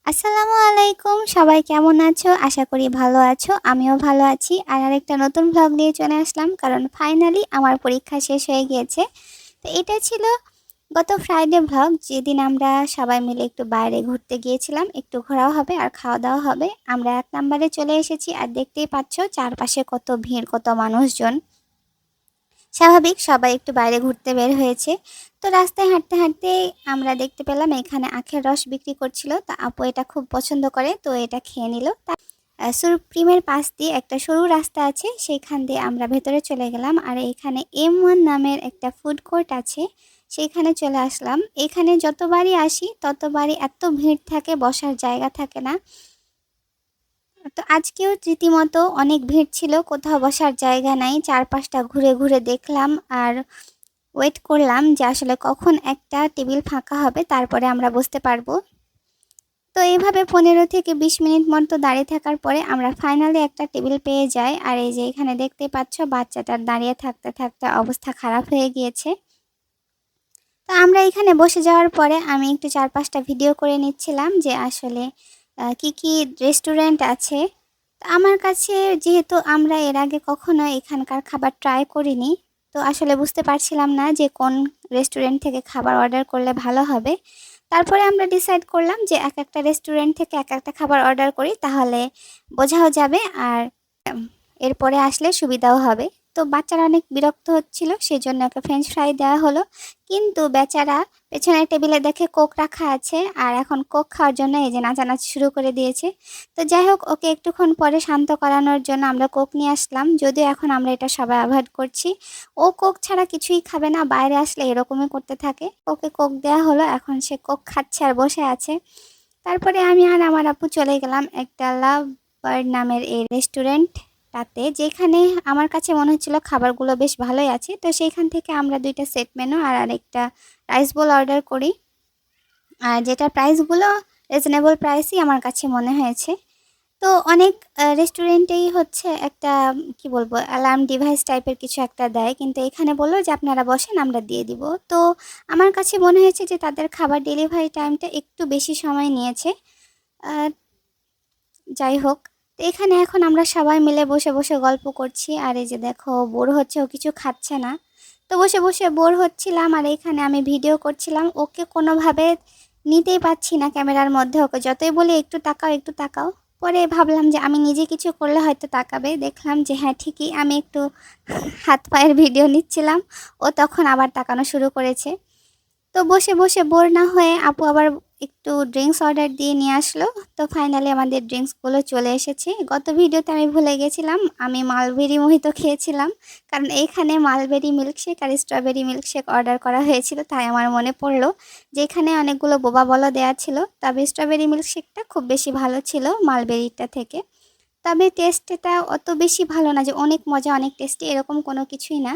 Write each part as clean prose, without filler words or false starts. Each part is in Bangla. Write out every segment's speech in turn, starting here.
আসসালামু আলাইকুম, সবাই কেমন আছো? আশা করি ভালো আছো। আমিও ভালো আছি। আর আরেকটা নতুন ভ্লগ নিয়ে চলে আসলাম, কারণ ফাইনালি আমার পরীক্ষা শেষ হয়ে গিয়েছে। তো এটা ছিল গত ফ্রাইডে ভ্লগ, যেদিন আমরা সবাই মিলে একটু বাইরে ঘুরতে গিয়েছিলাম। একটু ঘোরাও হবে আর খাওয়া দাওয়া হবে। আমরা 1 নম্বরে চলে এসেছি, আর দেখতেই পাচ্ছ চারপাশে কত ভিড়, কত মানুষজন। স্বাভাবিক, সবাই একটু বাইরে ঘুরতে বের হয়েছে। তো রাস্তায় হাঁটতে হাঁটতে আমরা দেখতে পেলাম এখানে আখের রস বিক্রি করছিল। তা আপু এটা খুব পছন্দ করে, তো এটা খেয়ে নিল। সুপ্রিমের পাশ দিয়ে একটা সরু রাস্তা আছে, সেইখান দিয়ে আমরা ভেতরে চলে গেলাম। আর এখানে M1 নামের একটা ফুড কোর্ট আছে, সেইখানে চলে আসলাম। এখানে যতবারই আসি ততবারই এত ভিড় থাকে, বসার জায়গা থাকে না। তো আজকেও রীতিমতো অনেক ভিড় ছিল, কোথাও বসার জায়গা নাই। চারপাশটা ঘুরে ঘুরে দেখলাম আর ওয়েট করলাম যে আসলে কখন একটা টেবিল ফাঁকা হবে, তারপরে আমরা বসতে পারবো। তো এইভাবে 15 থেকে 20 মিনিট মতো দাঁড়িয়ে থাকার পরে আমরা ফাইনালি একটা টেবিল পেয়ে যাই। আর এই যে এখানে দেখতে পাচ্ছ বাচ্চাটার দাঁড়িয়ে থাকতে থাকতে অবস্থা খারাপ হয়ে গিয়েছে। তো আমরা এখানে বসে যাওয়ার পরে আমি একটু 4-5টা ভিডিও করে নিচ্ছিলাম যে আসলে কি কি রেস্টুরেন্ট আছে। তো আমার কাছে, যেহেতু আমরা এর আগে কখনো এখানকার খাবার ট্রাই করিনি, তো আসলে বুঝতে পারছিলাম না যে কোন রেস্টুরেন্ট থেকে খাবার অর্ডার করলে ভালো হবে। তারপরে আমরা ডিসাইড করলাম যে এক একটা রেস্টুরেন্ট থেকে এক একটা খাবার অর্ডার করি, তাহলে বোঝাও যাবে আর এরপরে আসলে সুবিধাও হবে। তো বাচ্চারা অনেক বিরক্ত হচ্ছিল, সেজন্য ওকে ফ্রেঞ্চ ফ্রাই দেওয়া হলো। কিন্তু বেচারা পেছনের টেবিলে দেখে কোক রাখা আছে, আর এখন কোক খাওয়ার জন্য এই যে নাচানাচি শুরু করে দিয়েছে। তো যাই হোক, ওকে একটুক্ষণ পরে শান্ত করানোর জন্য আমরা কোক নিয়ে আসলাম, যদিও এখন আমরা এটা সবাই অ্যাভয়েড করছি। ও কোক ছাড়া কিছুই খাবে না, বাইরে আসলে এরকমই করতে থাকে। ওকে কোক দেওয়া হলো, এখন সে কোক খাচ্ছে আর বসে আছে। তারপরে আমি আর আমার আপু চলে গেলাম একটা লাভ বার্ড নামের এই রেস্টুরেন্টটাতে, যেখানে আমার কাছে মনে হচ্ছিল খাবারগুলো বেশ ভালোই আছে। তো সেইখান থেকে আমরা 2টা সেট মেনু আর আরেকটা রাইস বোল অর্ডার করি। আর যেটার প্রাইসগুলো রিজনেবল প্রাইসই আমার কাছে মনে হয়েছে। তো অনেক রেস্টুরেন্টেই হচ্ছে একটা কি বলবো, অ্যালার্ম ডিভাইস টাইপের কিছু একটা দেয়, কিন্তু এখানে বললো যে আপনারা বসেন, আমরা দিয়ে দিব। তো আমার কাছে মনে হয়েছে যে তাদের খাবার ডেলিভারি টাইমটা একটু বেশি সময় নিয়েছে। আহ, যাই হোক, তো এখানে এখন আমরা সবাই মিলে বসে বসে গল্প করছি। আর এই যে দেখো, বোর হচ্ছে, ও কিছু খাচ্ছে না। তো বসে বসে বোর হচ্ছিলাম, আর এখানে আমি ভিডিও করছিলাম। ওকে কোনোভাবে নিতেই পাচ্ছি না ক্যামেরার মধ্যে। ওকে যতই বলি একটু তাকাও একটু তাকাও, পরে ভাবলাম যে আমি নিজে কিছু করলে হয়তো তাকাবে। দেখলাম যে হ্যাঁ ঠিকই, আমি একটু হাত পায়ের ভিডিও নিচ্ছিলাম, ও তখন আবার তাকানো শুরু করেছে। তো বসে বসে বোর না হয়ে আপু আবার একটু ড্রিঙ্কস অর্ডার দিয়ে নিয়ে আসলো। তো ফাইনালি আমাদের ড্রিঙ্কসগুলো চলে এসেছে। গত ভিডিওতে আমি ভুলে গেছিলাম, আমি মালবেরি মোহিতো খেয়েছিলাম, কারণ এইখানে মালবেরি মিল্কশেক আর স্ট্রবেরি মিল্কশেক অর্ডার করা হয়েছিল। তাই আমার মনে পড়লো যে এখানে অনেকগুলো বোবা বলা দেওয়া ছিল, তবে স্ট্রবেরি মিল্কশেকটা খুব বেশি ভালো ছিল মালবেরিটা থেকে। তবে টেস্টটা অত বেশি ভালো না যে অনেক মজা অনেক টেস্টি, এরকম কোনো কিছুই না।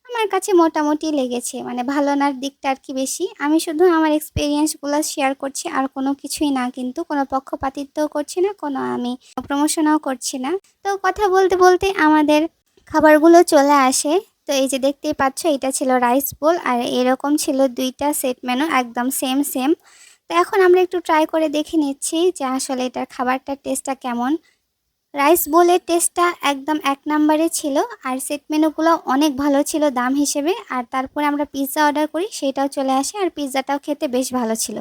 আমার কাছে মোটামুটি লেগেছে, মানে ভালো নার দিকটা আর কি বেশি। আমি শুধু আমার এক্সপিরিয়েন্সগুলো শেয়ার করছি, আর কোনো কিছুই না, কিন্তু কোনো পক্ষপাতিত্বও করছি না, কোনো আমি প্রমোশনও করছি না। তো কথা বলতে বলতে আমাদের খাবারগুলো চলে আসে। তো এই যে দেখতেই পাচ্ছ, এটা ছিল রাইস বোল, আর এরকম ছিল 2টা সেট মেনু, একদম সেম সেম। তো এখন আমরা একটু ট্রাই করে দেখে নিচ্ছি যে আসলে এটার খাবারটার টেস্টটা কেমন। রাইস বোলের টেস্টটা একদম 1 নম্বরে ছিল, আর সেট মেনুগুলো অনেক ভালো ছিল দাম হিসেবে। আর তারপরে আমরা পিৎজা অর্ডার করি, সেটাও চলে আসে, আর পিৎজাটাও খেতে বেশ ভালো ছিল।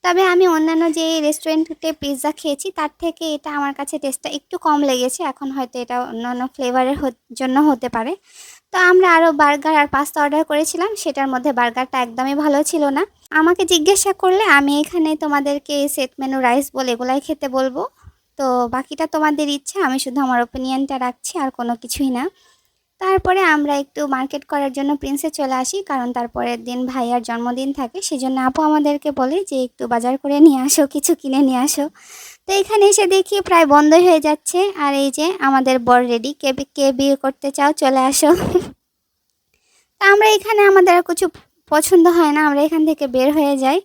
তবে আমি অন্যান্য যে রেস্টুরেন্টে পিৎজা খেয়েছি তার থেকে এটা আমার কাছে টেস্টটা একটু কম লেগেছে। এখন হয়তো এটা অন্যান্য ফ্লেভারের জন্য হতে পারে। তো আমরা আরও বার্গার আর পাস্তা অর্ডার করেছিলাম, সেটার মধ্যে বার্গারটা একদমই ভালো ছিল না। আমাকে জিজ্ঞাসা করলে আমি এখানে তোমাদেরকে সেট মেনু রাইস বল এগুলাই খেতে বলবো। তো বাকিটা তোমাদের ইচ্ছা, আমি শুধু আমার ওপিনিয়নটা রাখছি, আর কোনো কিছুই না। তারপরে আমরা একটু মার্কেট করার জন্য প্রিন্সে চলে আসি, কারণ তারপরের দিন ভাইয়ার জন্মদিন থাকে। সেজন্য আপু আমাদেরকে বলে যে একটু বাজার করে নিয়ে আসো, কিছু কিনে নিয়ে আসো। তো এখানে এসে দেখি প্রায় বন্ধই হয়ে যাচ্ছে। আর এই যে আমাদের বর রেডি, কে কে বিয়ে করতে চাও চলে আসো। তা আমরা এখানে, আমাদের আর কিছু পছন্দ হয় না, আমরা এখান থেকে বের হয়ে যাই।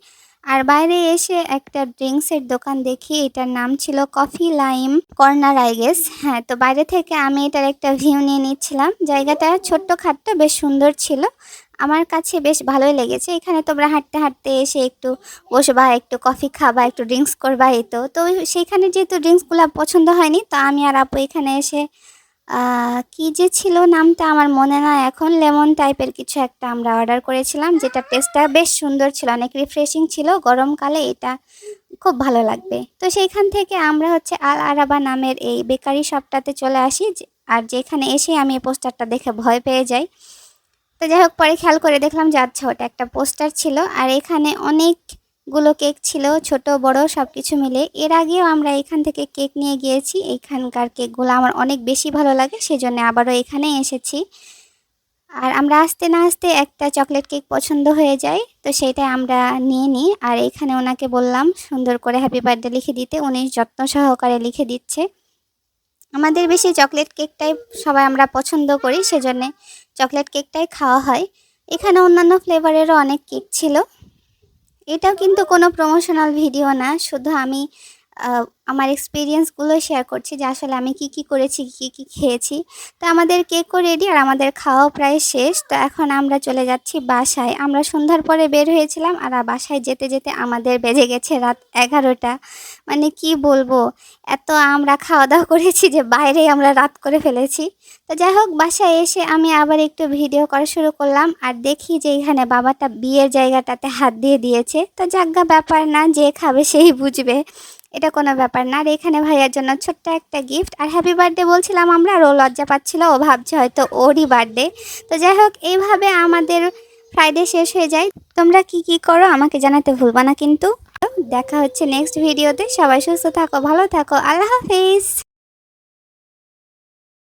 আর বাইরে এসে একটা ড্রিঙ্কসের দোকান দেখি, এটার নাম ছিল coffee lime corner I guess. হ্যাঁ, তো বাইরে থেকে আমি এটার একটা ভিউ নিয়ে নিচ্ছিলাম। জায়গাটা ছোট্ট খাট্ট, বেশ সুন্দর ছিল। আমার কাছে বেশ ভালোই লেগেছে। এখানে তোমরা হাঁটতে হাঁটতে এসে একটু বসবা, একটু কফি খাবা, একটু ড্রিঙ্কস করবা, এই তো। তো সেইখানে যেহেতু ড্রিঙ্কসগুলো পছন্দ হয়নি, তো আমি আর আপু এখানে এসে কি যে ছিল নামটা আমার মনে নাই এখন, লেমন টাইপের কিছু একটা আমরা অর্ডার করেছিলাম, যেটা টেস্টটা বেশ সুন্দর ছিল, অনেক রিফ্রেশিং ছিল। গরমকালে এটা খুব ভালো লাগবে। তো সেইখান থেকে আমরা হচ্ছে আল আরাবা নামের এই বেকারি শপটাতে চলে আসি, আর যেখানে এসে আমি এই পোস্টারটা দেখে ভয় পেয়ে যাই। তো যাই হোক, পরে খেয়াল করে দেখলাম যে আচ্ছা ওটা একটা পোস্টার ছিল, আর এখানে অনেকগুলো কেক ছিল, ছোট বড় সব কিছু মিলে। এর আগেও আমরা এখান থেকে কেক নিয়ে গিয়েছি, এইখানকার কেকগুলো আমার অনেক বেশি ভালো লাগে, সেজন্য আবারও এখানেই এসেছি। আর আমরা আসতে না আসতে একটা চকলেট কেক পছন্দ হয়ে যায়, তো সেইটাই আমরা নিয়ে নিই। আর এখানে ওনাকে বললাম সুন্দর করে হ্যাপি বার্থডে লিখে দিতে, উনি যত্ন সহকারে লিখে দিচ্ছে। আমাদের বেশি চকলেট কেকটাই সবাই আমরা পছন্দ করি, সেজন্যে চকলেট কেকটাই খাওয়া হয়। এখানে অন্যান্য ফ্লেভারেরও অনেক কেক ছিল। এটাও কিন্তু কোনো প্রমোশনাল ভিডিও না, শুধু আমি আমার এক্সপিরিয়েন্সগুলো শেয়ার করছি যে আসলে আমি কি করেছি, কি খেয়েছি। তো আমাদের কেকও রেডি আর আমাদের খাওয়াও প্রায় শেষ। তো এখন আমরা চলে যাচ্ছি বাসায়। আমরা সন্ধ্যার পরে বের হয়েছিলাম, আর বাসায় যেতে যেতে আমাদের বেজে গেছে রাত 11টা। মানে কি বলবো, এত আমরা খাওয়া দাওয়া করেছি যে বাইরেই আমরা রাত করে ফেলেছি। তো যাই হোক, বাসায় এসে আমি আবার একটু ভিডিও করা শুরু করলাম, আর দেখি যে এখানে বাবাটা বিয়ের জায়গাটাতে হাত দিয়ে দিয়েছে। তো যাজ্ঞা ব্যাপার না, যে খাবে সেই বুঝবে, এটা কোনো ব্যাপার না। আর এখানে ভাইয়ার জন্য ছোট্ট একটা গিফট, আর হ্যাপি বার্থডে বলছিলাম আমরা, আর ও লজ্জা পাচ্ছিল, ও ভাবছে হয়তো ওরই বার্থডে। তো যাই হোক, এইভাবে আমাদের ফ্রাইডে শেষ হয়ে যায়। তোমরা কি করো আমাকে জানাতে ভুলবা না কিন্তু। দেখা হচ্ছে নেক্সট ভিডিওতে। সবাই সুস্থ থাকো, ভালো থাকো, আল্লাহ হাফিজ।